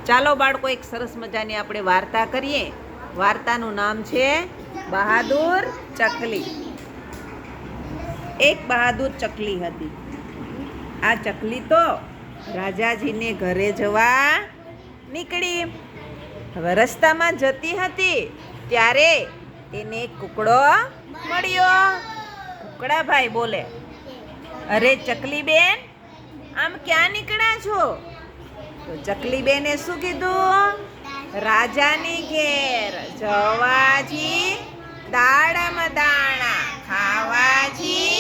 ચાલો બાળકો, એક સરસ મજાની આપણે વાર્તા કરીએ. વાર્તાનું નામ છે બહાદુર ચકલી. એક બહાદુર ચકલી હતી. આ ચકલી તો રાજાજીને ઘરે જવા નીકળી. હવે રસ્તામાં જતી હતી ત્યારે એને કુકડો મળ્યો. કુકડાભાઈ બોલે, અરે ચકલી બેન, આમ ક્યાં નીકળ્યા છો? તો ચકલી બેને શું કીધું? રાજાની ઘેર જવાજી, દાડામાં દાણા ખાવાજી,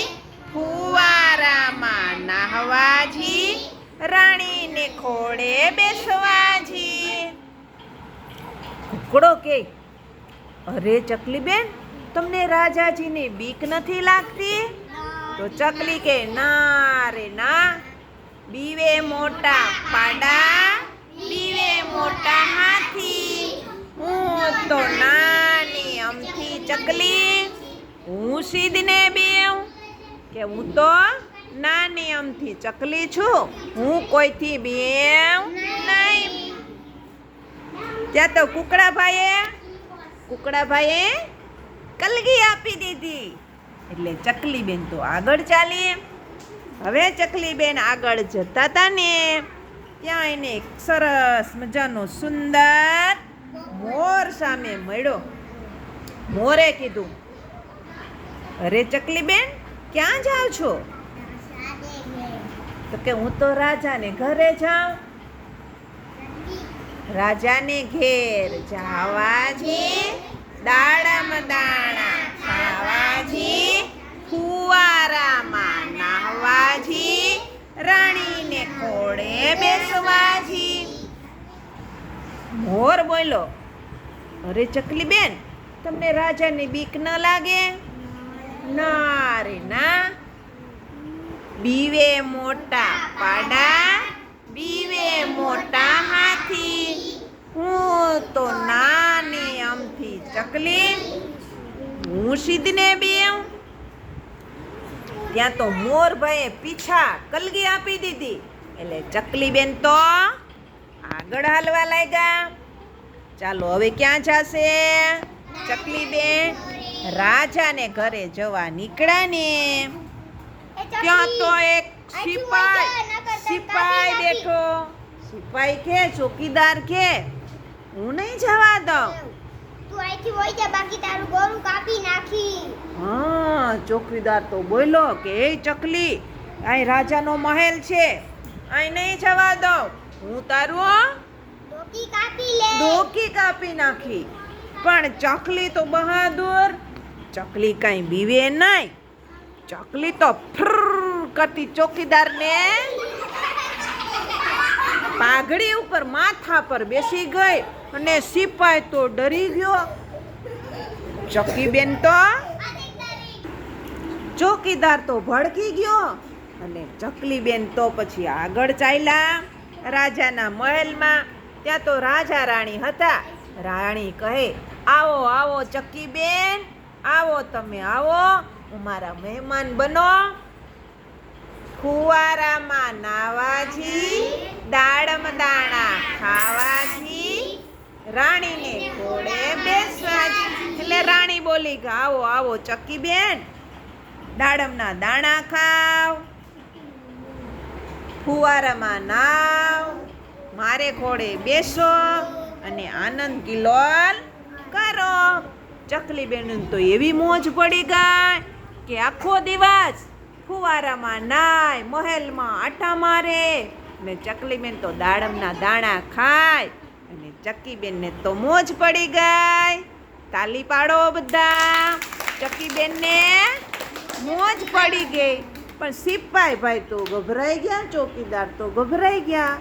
ફુવારામાં નાહવાજી, રાણીને ખોળે બેસવાજી. કુકડો કે, અરે ચકલી બેન, તમને રાજાજીની બીક નથી લાગતી? તો ચકલી કે, ના રે ના, બીવે મોટા પાડા, બીવે મોટા હાથી, હું તો નાની અમથી ચકલી, હું સીધને બેવ કે હું તો નાની અમથી ચકલી છું, હું કોઈથી બેવ નહીં. ત્યાં તો કુકડાભાઈએ કલગી આપી દીધી. એટલે ચકલી બેન તો આગળ ચાલી. હવે ચકલી બેન આગળ જતા હતા ને ત્યાં એને એક સરસ મજાનો સુંદર મોર સામે મળ્યો. મોરે કીધું, અરે ચકલી બેન, ક્યાં જાઓ છો? તો કે હું તો રાજાને ઘરે જાઉં. રાજાને ઘેર જાવાજી, દાડામાં દાણા ખાવાજી, ફુવારામાં નાહવાજી, રાણીને ખોળે બેસવાજી. મોર બોલો, અરે ચકલી બેન, તમને રાજાની બીક ન લાગે? ના રે ના, બીવે મોટા પાડા, બીવે મોટા હાથી, હું તો નાની અમથી ચકલી, હું સીધને બેવ. ત્યાં તો મોરભાઈએ પીછા કલગી આપી દીધી. એટલે ચકલી બેન તો આગળ હાલવા લાગ્યા. ચાલો હવે ક્યાં જશે ચકલી બેન? રાજાને ઘરે જવા નીકળ્યા ને ત્યાં તો એક સિપાઈ બેઠો. સિપાઈ કે, ચોકીદાર કે, હું નહીં જવા દઉં. હા, ચોકીદાર તો બોલો કે, એ ચકલી, અહીં રાજાનો મહેલ છે, અહીં નહીં જવા દઉં. હું તારું ડોકી કાપી નાખી. પણ ચકલી તો બહાદુર, ચકલી કાંઈ બીવે નહીં. ચકલી તો ફ્ર કરતી ચોકીદારને પાઘડી ઉપર માથા પર બેસી ગઈ અને સિપાઈ તો ડરી ગયો. ચકી બેન તો ચોકીદાર તો ભડકી ગયો અને ચકલી બેન તો પછી આગળ ચાલ્યા રાજાના મહેલમાં. ત્યાં તો રાજા રાણી હતા. રાણી કહે, આવો આવો ચકી બેન, આવો તમે આવો, અમારા મહેમાન બનો. ફુવારામાં નાવાજી, દાડમાં દાણા ખાવાજી, રાણીને ખોળે બેસવાજી. એટલે રાણી બોલી કે, આવો આવો ચકી બેન, દાડમના દાણા ખાવ, ફુવારામાં નાવ, મારે ખોળે બેસો અને આનંદ કિલોલ કરો. ચકલી બેન તો એવી મોજ પડી ગઈ કે આખો દિવસ ફુવારામાં નાય, મહેલમાં આટા મારે ને ચકલી બેન તો દાડમના દાણા ખાય. અને ચકી બેનને તો મોજ પડી ગઈ. તાલી પાડો બધા, ચકી બેનને મોજ પડી ગઈ. પણ સિપાઈ ભાઈ તો ગભરાઈ ગયા, ચોકીદાર તો ગભરાઈ ગયા.